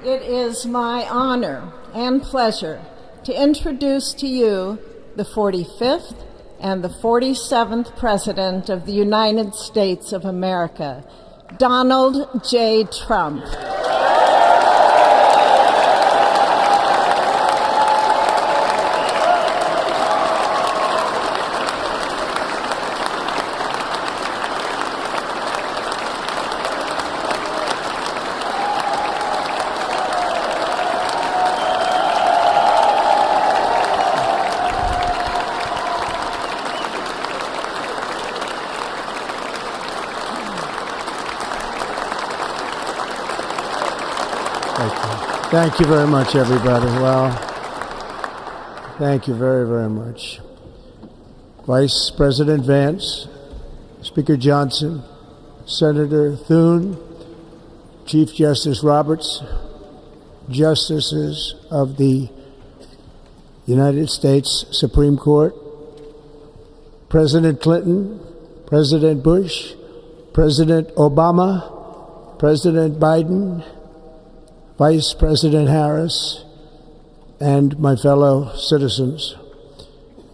It is my honor and pleasure to introduce to you the 45th and the 47th President of the United States of America, Donald J. Trump. Thank you very much, everybody. Well, thank you very, very much. Vice President Vance, Speaker Johnson, Senator Thune, Chief Justice Roberts, Justices of the United States Supreme Court, President Clinton, President Bush, President Obama, President Biden, Vice President Harris, and my fellow citizens.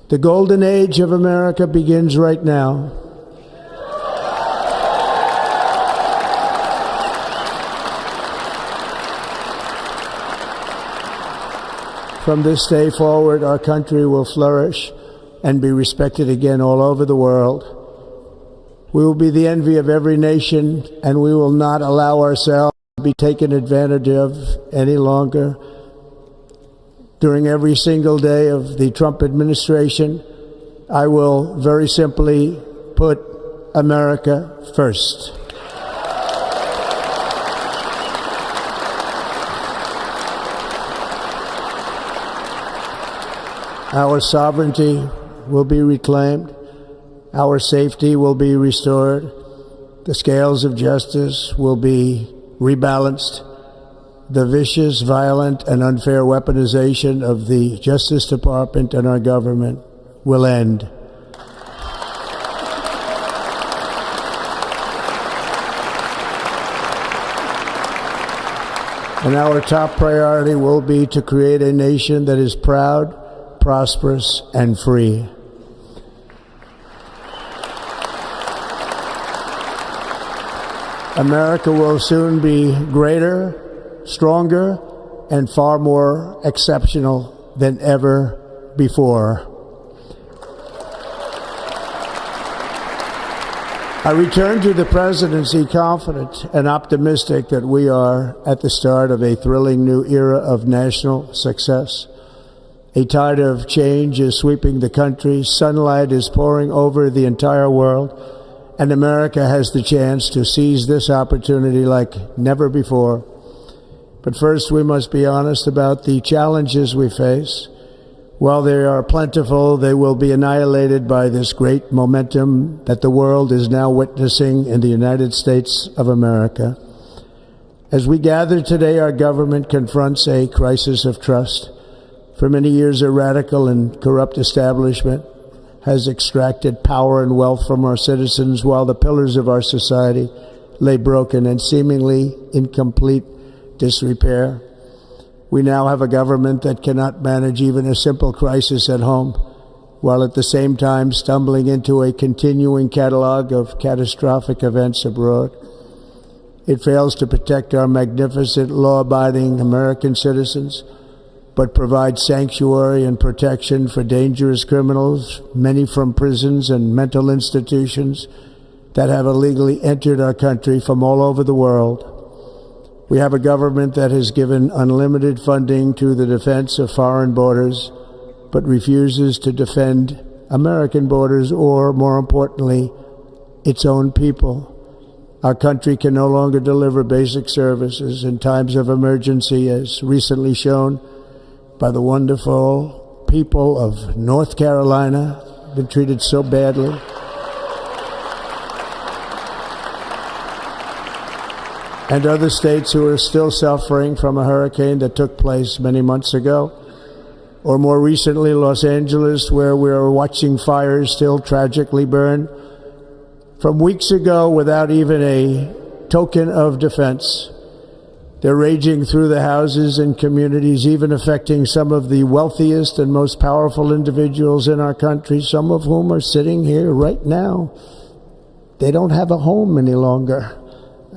The golden age of America begins right now. From this day forward, our country will flourish and be respected again all over the world. We will be the envy of every nation, and we will not allow ourselves be taken advantage of any longer. During every single day of the Trump administration, I will very simply put America first. Our sovereignty will be reclaimed. Our safety will be restored. The scales of justice will be rebalanced. The vicious, violent, and unfair weaponization of the Justice Department and our government will end. And our top priority will be to create a nation that is proud, prosperous, and free. America will soon be greater, stronger, and far more exceptional than ever before. I return to the presidency confident and optimistic that we are at the start of a thrilling new era of national success. A tide of change is sweeping the country. Sunlight is pouring over the entire world. And America has the chance to seize this opportunity like never before. But first, we must be honest about the challenges we face. While they are plentiful, they will be annihilated by this great momentum that the world is now witnessing in the United States of America. As we gather today, our government confronts a crisis of trust. For many years, a radical and corrupt establishment has extracted power and wealth from our citizens while the pillars of our society lay broken and seemingly in complete disrepair. We now have a government that cannot manage even a simple crisis at home, while at the same time stumbling into a continuing catalog of catastrophic events abroad. It fails to protect our magnificent, law-abiding American citizens, but provides sanctuary and protection for dangerous criminals, many from prisons and mental institutions that have illegally entered our country from all over the world. We have a government that has given unlimited funding to the defense of foreign borders, but refuses to defend American borders or, more importantly, its own people. Our country can no longer deliver basic services in times of emergency, as recently shown by the wonderful people of North Carolina, been treated so badly. And other states who are still suffering from a hurricane that took place many months ago. Or more recently, Los Angeles, where we are watching fires still tragically burn from weeks ago without even a token of defense. They're raging through the houses and communities, even affecting some of the wealthiest and most powerful individuals in our country, some of whom are sitting here right now. They don't have a home any longer.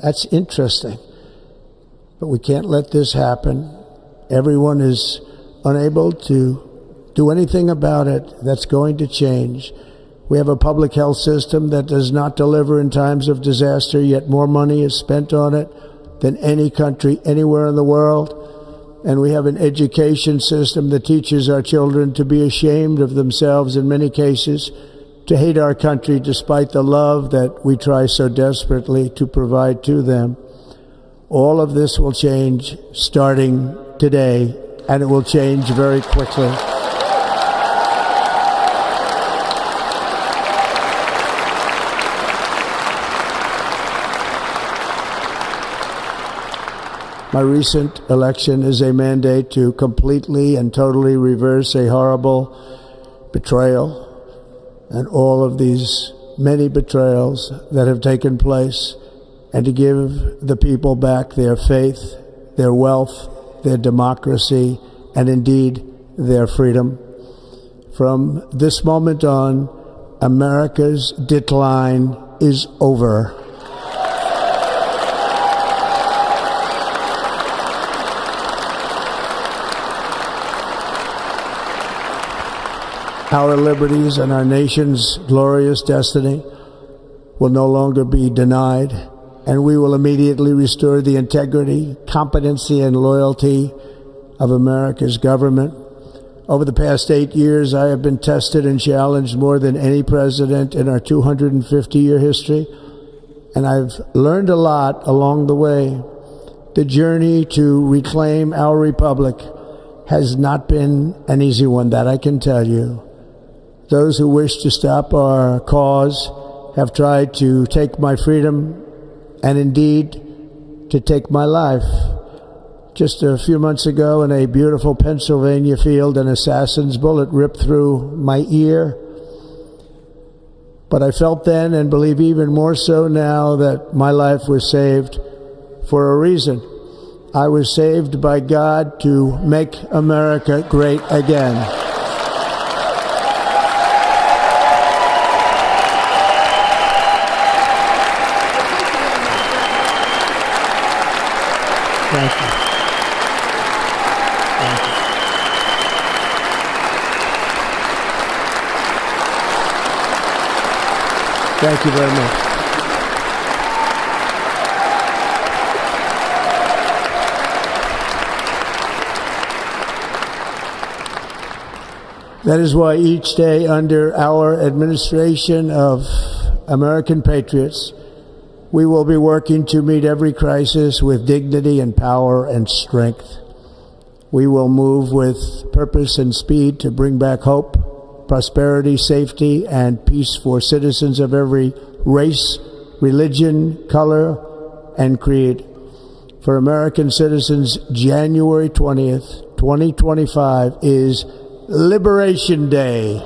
That's interesting. But we can't let this happen. Everyone is unable to do anything about it. That's going to change. We have a public health system that does not deliver in times of disaster, yet more money is spent on it than any country anywhere in the world. And we have an education system that teaches our children to be ashamed of themselves in many cases, to hate our country despite the love that we try so desperately to provide to them. All of this will change starting today, and it will change very quickly. My recent election is a mandate to completely and totally reverse a horrible betrayal and all of these many betrayals that have taken place, and to give the people back their faith, their wealth, their democracy, and indeed their freedom. From this moment on, America's decline is over. Our liberties and our nation's glorious destiny will no longer be denied, and we will immediately restore the integrity, competency, and loyalty of America's government. Over the past 8 years, I have been tested and challenged more than any president in our 250-year history, and I've learned a lot along the way. The journey to reclaim our republic has not been an easy one, that I can tell you. Those who wish to stop our cause have tried to take my freedom and indeed to take my life. Just a few months ago in a beautiful Pennsylvania field, an assassin's bullet ripped through my ear. But I felt then, and believe even more so now, that my life was saved for a reason. I was saved by God to make America great again. Thank you. Thank you. Thank you very much. That is why each day under our administration of American patriots, we will be working to meet every crisis with dignity and power and strength. We will move with purpose and speed to bring back hope, prosperity, safety, and peace for citizens of every race, religion, color, and creed. For American citizens, January 20th, 2025 is Liberation Day.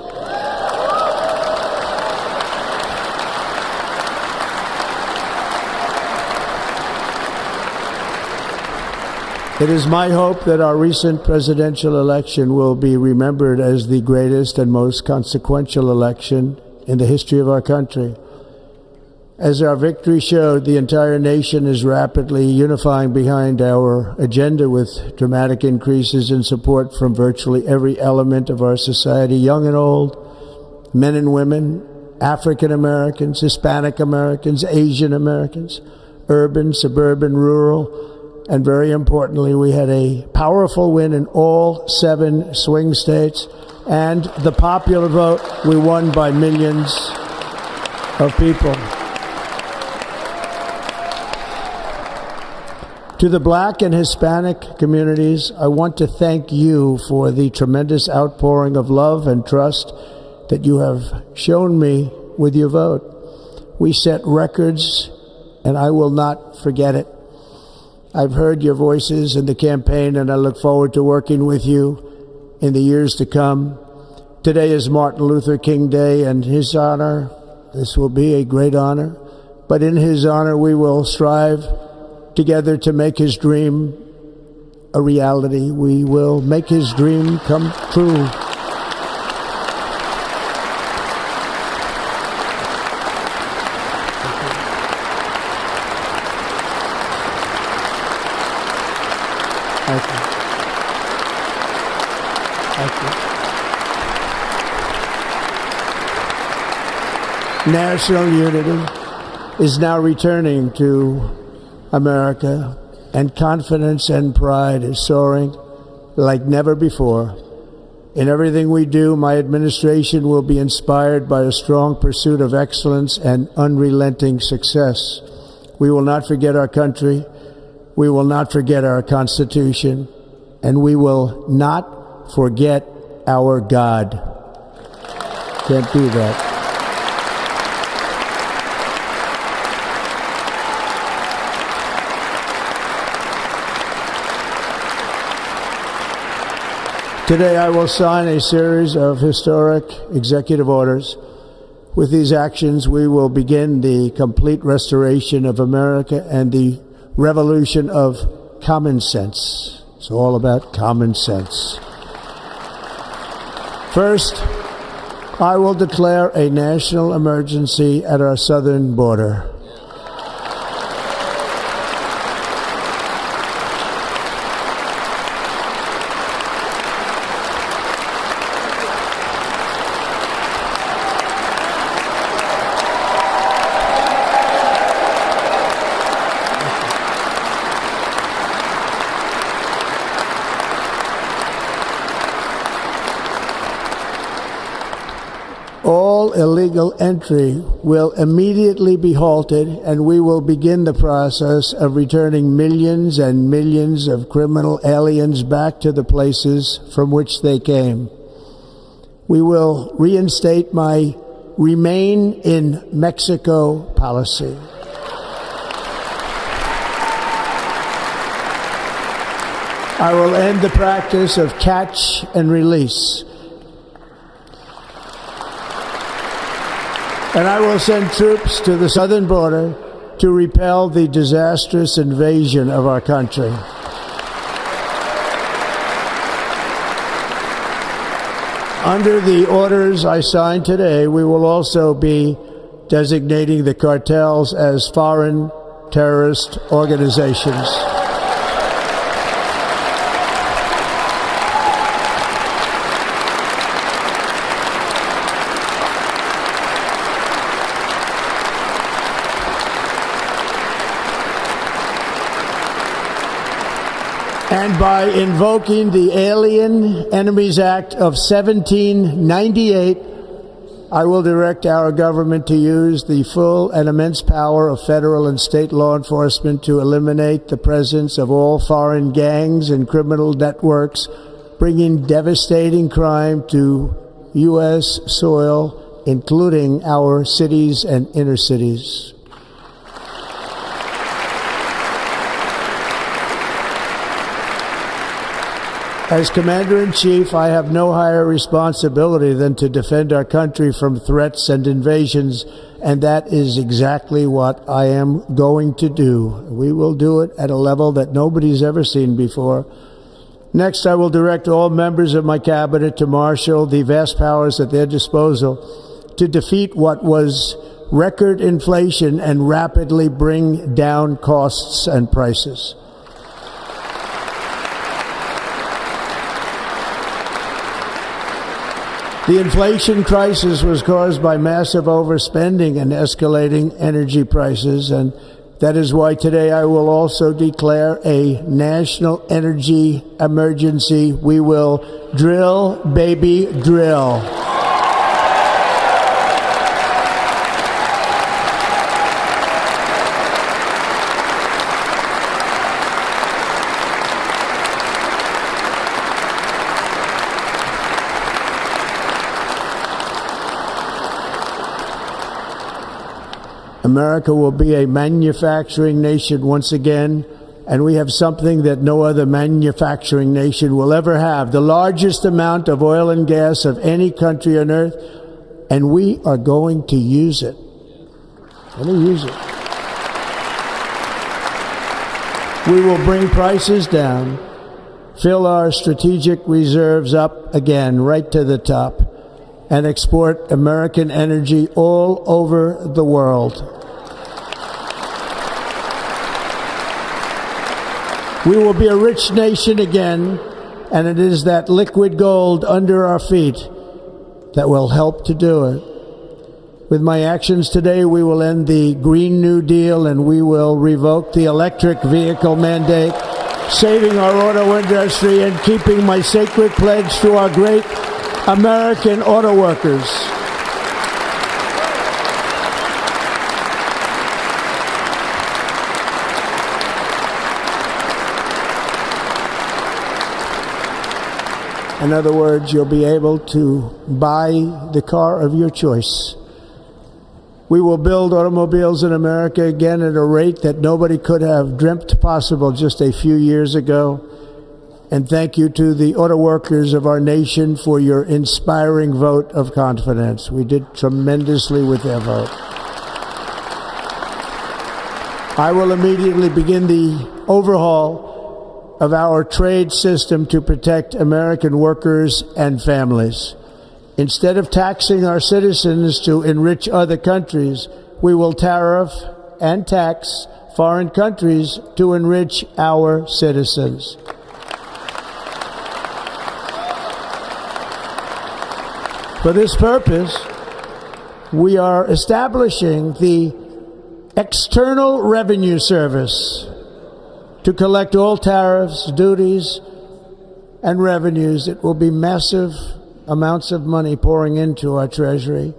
It is my hope that our recent presidential election will be remembered as the greatest and most consequential election in the history of our country. As our victory showed, the entire nation is rapidly unifying behind our agenda with dramatic increases in support from virtually every element of our society, young and old, men and women, African Americans, Hispanic Americans, Asian Americans, urban, suburban, rural, and very importantly, we had a powerful win in all 7 swing states, and the popular vote, we won by millions of people. To the Black and Hispanic communities, I want to thank you for the tremendous outpouring of love and trust that you have shown me with your vote. We set records, and I will not forget it. I've heard your voices in the campaign, and I look forward to working with you in the years to come. Today is Martin Luther King Day, and his honor, this will be a great honor, but in his honor we will strive together to make his dream a reality. We will make his dream come true. Thank you. Thank you. National unity is now returning to America, and confidence and pride is soaring like never before. In everything we do, my administration will be inspired by a strong pursuit of excellence and unrelenting success. We will not forget our country. We will not forget our Constitution, and we will not forget our God. Can't do that. Today I will sign a series of historic executive orders. With these actions, we will begin the complete restoration of America and the revolution of common sense. It's all about common sense. First, I will declare a national emergency at our southern border. All illegal entry will immediately be halted, and we will begin the process of returning millions and millions of criminal aliens back to the places from which they came. We will reinstate my Remain in Mexico policy. I will end the practice of catch and release. And I will send troops to the southern border to repel the disastrous invasion of our country. Under the orders I signed today, we will also be designating the cartels as foreign terrorist organizations. And by invoking the Alien Enemies Act of 1798, I will direct our government to use the full and immense power of federal and state law enforcement to eliminate the presence of all foreign gangs and criminal networks, bringing devastating crime to U.S. soil, including our cities and inner cities. As Commander-in-Chief, I have no higher responsibility than to defend our country from threats and invasions, and that is exactly what I am going to do. We will do it at a level that nobody's ever seen before. Next, I will direct all members of my cabinet to marshal the vast powers at their disposal to defeat what was record inflation and rapidly bring down costs and prices. The inflation crisis was caused by massive overspending and escalating energy prices, and that is why today I will also declare a national energy emergency. We will drill, baby, drill. America will be a manufacturing nation once again, and we have something that no other manufacturing nation will ever have, the largest amount of oil and gas of any country on earth, and we are going to use it. We're going to use it. We will bring prices down, fill our strategic reserves up again right to the top, and export American energy all over the world. We will be a rich nation again, and it is that liquid gold under our feet that will help to do it. With my actions today, we will end the Green New Deal and we will revoke the electric vehicle mandate, saving our auto industry and keeping my sacred pledge to our great American auto workers. In other words, you'll be able to buy the car of your choice. We will build automobiles in America again at a rate that nobody could have dreamt possible just a few years ago. And thank you to the auto workers of our nation for your inspiring vote of confidence. We did tremendously with their vote. I will immediately begin the overhaul of our trade system to protect American workers and families. Instead of taxing our citizens to enrich other countries, we will tariff and tax foreign countries to enrich our citizens. For this purpose, we are establishing the External Revenue Service to collect all tariffs, duties, and revenues. It will be massive amounts of money pouring into our treasury,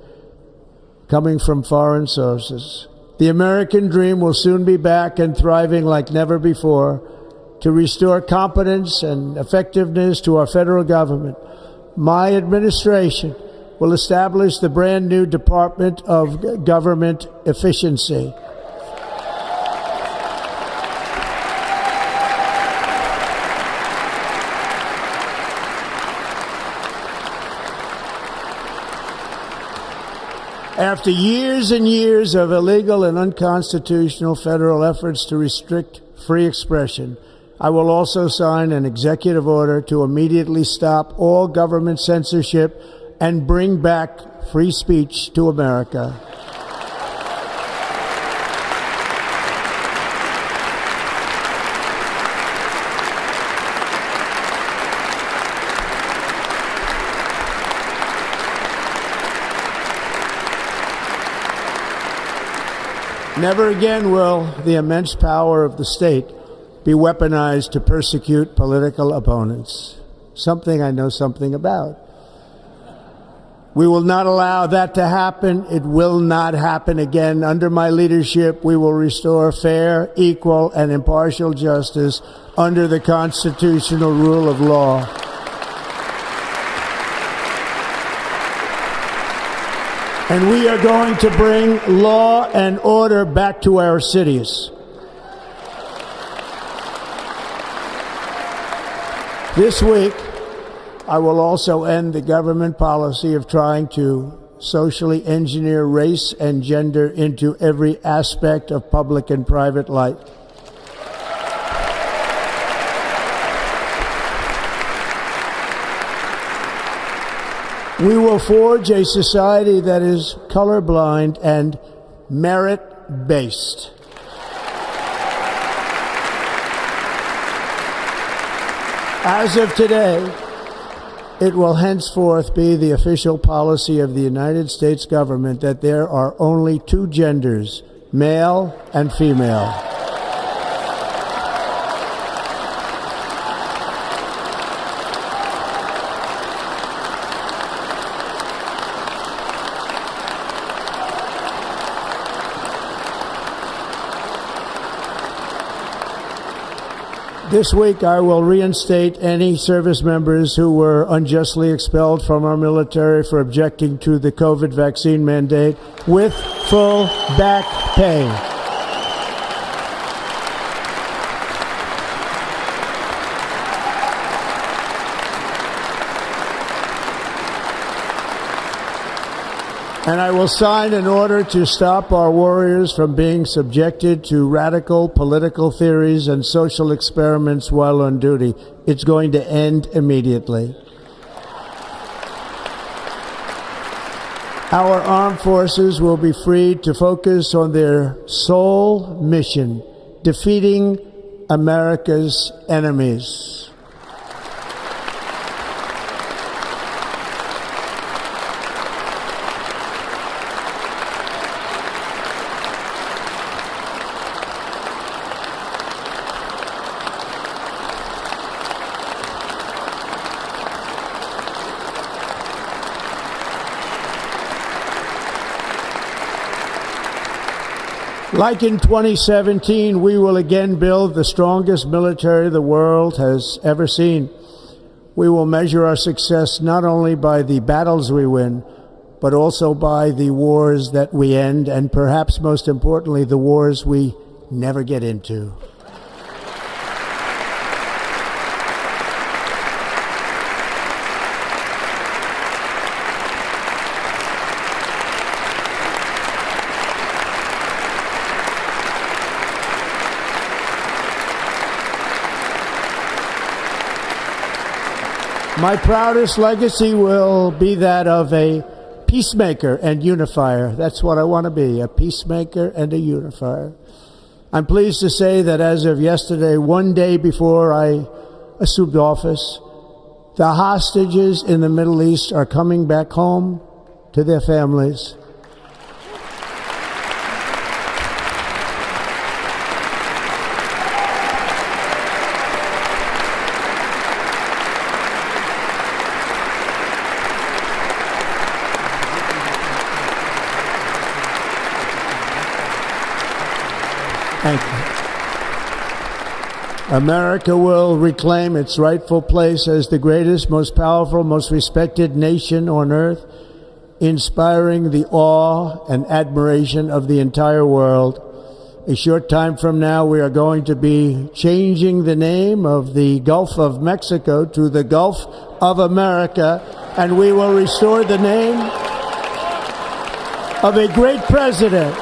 coming from foreign sources. The American dream will soon be back and thriving like never before to restore competence and effectiveness to our federal government. My administration will establish the brand new Department of Government Efficiency. After years and years of illegal and unconstitutional federal efforts to restrict free expression, I will also sign an executive order to immediately stop all government censorship and bring back free speech to America. Never again will the immense power of the state be weaponized to persecute political opponents, something I know something about. We will not allow that to happen. It will not happen again. Under my leadership, we will restore fair, equal, and impartial justice under the constitutional rule of law. And we are going to bring law and order back to our cities. This week, I will also end the government policy of trying to socially engineer race and gender into every aspect of public and private life. We will forge a society that is colorblind and merit-based. As of today, it will henceforth be the official policy of the United States government that there are only two genders, male and female. This week, I will reinstate any service members who were unjustly expelled from our military for objecting to the COVID vaccine mandate with full back pay. And I will sign an order to stop our warriors from being subjected to radical political theories and social experiments while on duty. It's going to end immediately. Our armed forces will be freed to focus on their sole mission, defeating America's enemies. Like in 2017, we will again build the strongest military the world has ever seen. We will measure our success not only by the battles we win, but also by the wars that we end, and perhaps most importantly, the wars we never get into. My proudest legacy will be that of a peacemaker and unifier. That's what I want to be, a peacemaker and a unifier. I'm pleased to say that as of yesterday, one day before I assumed office, the hostages in the Middle East are coming back home to their families. Thank you. America will reclaim its rightful place as the greatest, most powerful, most respected nation on earth, inspiring the awe and admiration of the entire world. A short time from now, we are going to be changing the name of the Gulf of Mexico to the Gulf of America, and we will restore the name of a great president,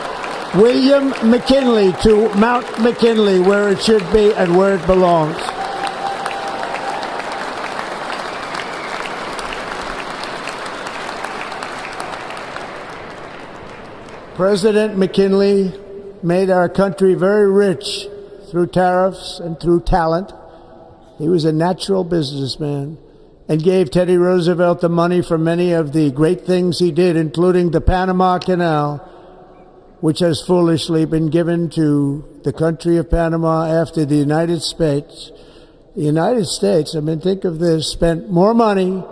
William McKinley, to Mount McKinley, where it should be and where it belongs. President McKinley made our country very rich through tariffs and through talent. He was a natural businessman and gave Teddy Roosevelt the money for many of the great things he did, including the Panama Canal, which has foolishly been given to the country of Panama after the United States. The United States, I mean, think of this, spent more money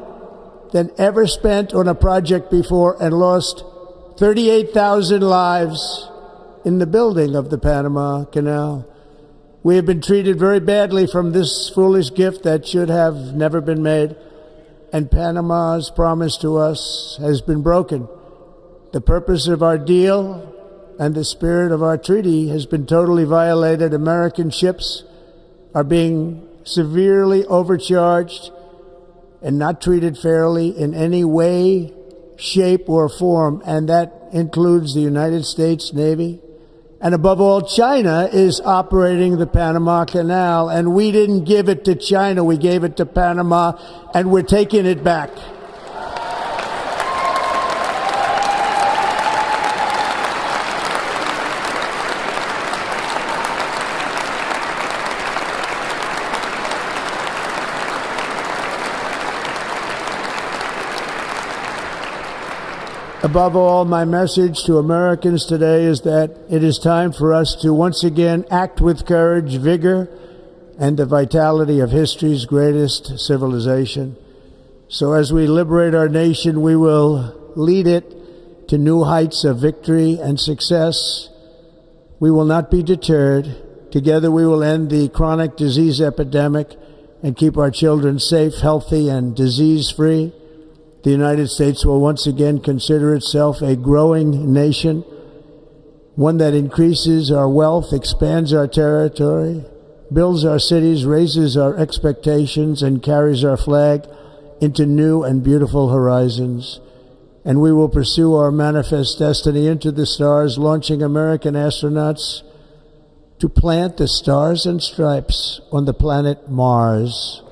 than ever spent on a project before and lost 38,000 lives in the building of the Panama Canal. We have been treated very badly from this foolish gift that should have never been made, and Panama's promise to us has been broken. The purpose of our deal and the spirit of our treaty has been totally violated. American ships are being severely overcharged and not treated fairly in any way, shape, or form, and that includes the United States Navy. And above all, China is operating the Panama Canal, and we didn't give it to China, we gave it to Panama, and we're taking it back. Above all, my message to Americans today is that it is time for us to once again act with courage, vigor, and the vitality of history's greatest civilization. So as we liberate our nation, we will lead it to new heights of victory and success. We will not be deterred. Together we will end the chronic disease epidemic and keep our children safe, healthy, and disease-free. The United States will once again consider itself a growing nation, one that increases our wealth, expands our territory, builds our cities, raises our expectations, and carries our flag into new and beautiful horizons. and we will pursue our manifest destiny into the stars, launching American astronauts to plant the stars and stripes on the planet Mars.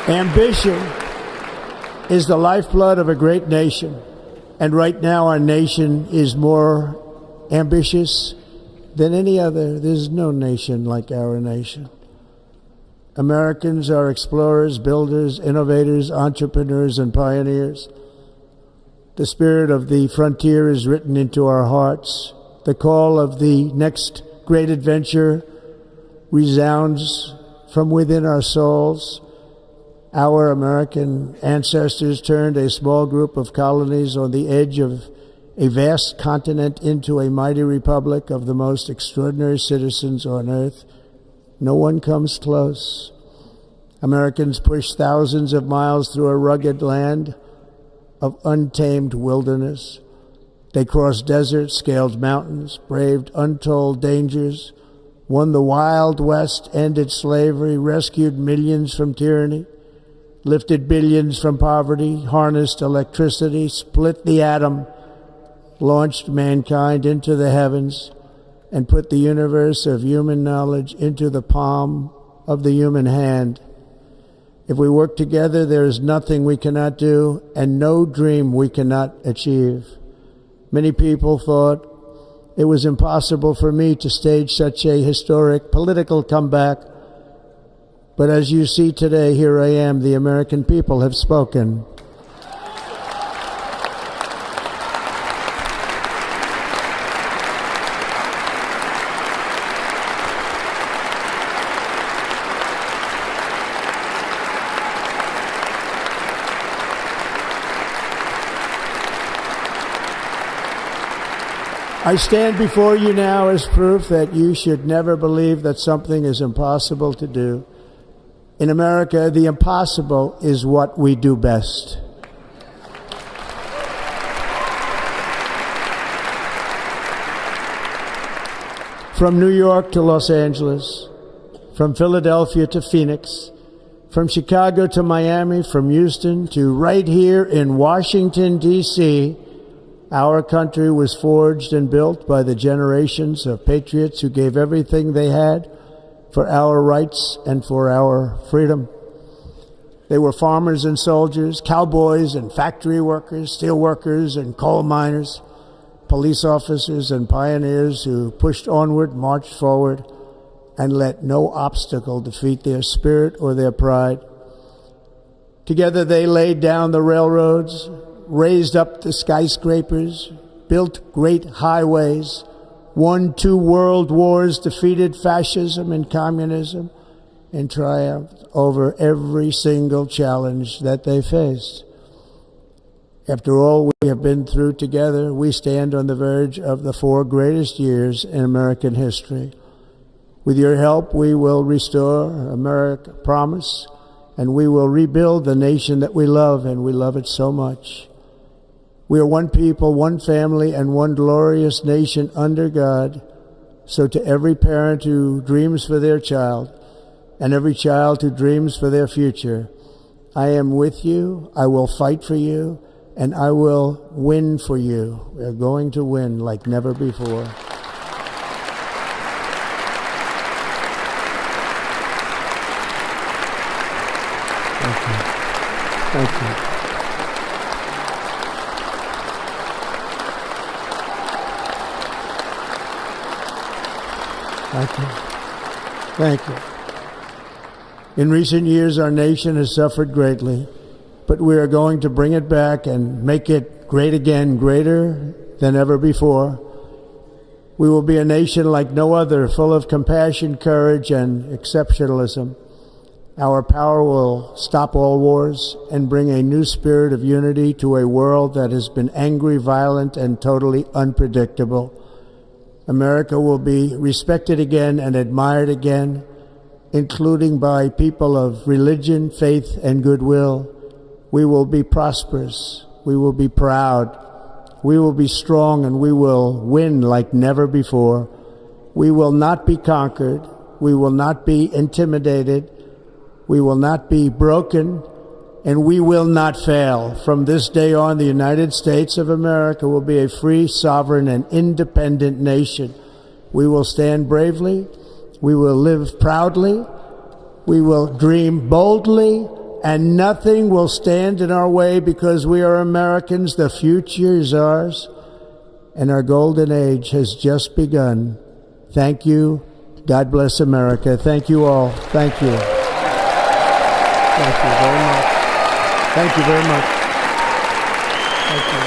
Ambition is the lifeblood of a great nation, and right now our nation is more ambitious than any other. There's no nation like our nation. Americans are explorers, builders, innovators, entrepreneurs, and pioneers. The spirit of the frontier is written into our hearts. The call of the next great adventure resounds from within our souls. Our American ancestors turned a small group of colonies on the edge of a vast continent into a mighty republic of the most extraordinary citizens on earth. No one comes close. Americans pushed thousands of miles through a rugged land of untamed wilderness. They crossed deserts, scaled mountains, braved untold dangers, won the Wild West, ended slavery, rescued millions from tyranny, lifted billions from poverty, harnessed electricity, split the atom, launched mankind into the heavens, and put the universe of human knowledge into the palm of the human hand. If we work together, there is nothing we cannot do and no dream we cannot achieve. Many people thought it was impossible for me to stage such a historic political comeback. But as you see today, here I am. The American people have spoken. I stand before you now as proof that you should never believe that something is impossible to do. In America, the impossible is what we do best. From New York to Los Angeles, from Philadelphia to Phoenix, from Chicago to Miami, from Houston to right here in Washington, D.C., our country was forged and built by the generations of patriots who gave everything they had for our rights and for our freedom. They were farmers and soldiers, cowboys and factory workers, steel workers and coal miners, police officers and pioneers who pushed onward, marched forward, and let no obstacle defeat their spirit or their pride. Together they laid down the railroads, raised up the skyscrapers, built great highways, won 2 world wars, defeated fascism and communism, and triumphed over every single challenge that they faced. After all we have been through together, we stand on the verge of the 4 greatest years in American history. With your help, we will restore America's promise, and we will rebuild the nation that we love, and we love it so much. We are one people, one family, and one glorious nation under God. So to every parent who dreams for their child, and every child who dreams for their future, I am with you, I will fight for you, and I will win for you. We are going to win like never before. Thank you. Thank you. Thank you. Thank you. In recent years, our nation has suffered greatly, but we are going to bring it back and make it great again, greater than ever before. We will be a nation like no other, full of compassion, courage, and exceptionalism. Our power will stop all wars and bring a new spirit of unity to a world that has been angry, violent, and totally unpredictable. America will be respected again and admired again. including by people of religion, faith, and goodwill. We will be prosperous. We will be proud. We will be strong, and we will win like never before. We will not be conquered. We will not be intimidated. We will not be broken, and we will not fail. From this day on, the United States of America will be a free, sovereign, and independent nation. We will stand bravely. We will live proudly. We will dream boldly, and nothing will stand in our way because we are Americans. The future is ours, and our golden age has just begun. Thank you. God bless America. Thank you all. Thank you. Thank you very much. Thank you very much. Thank you.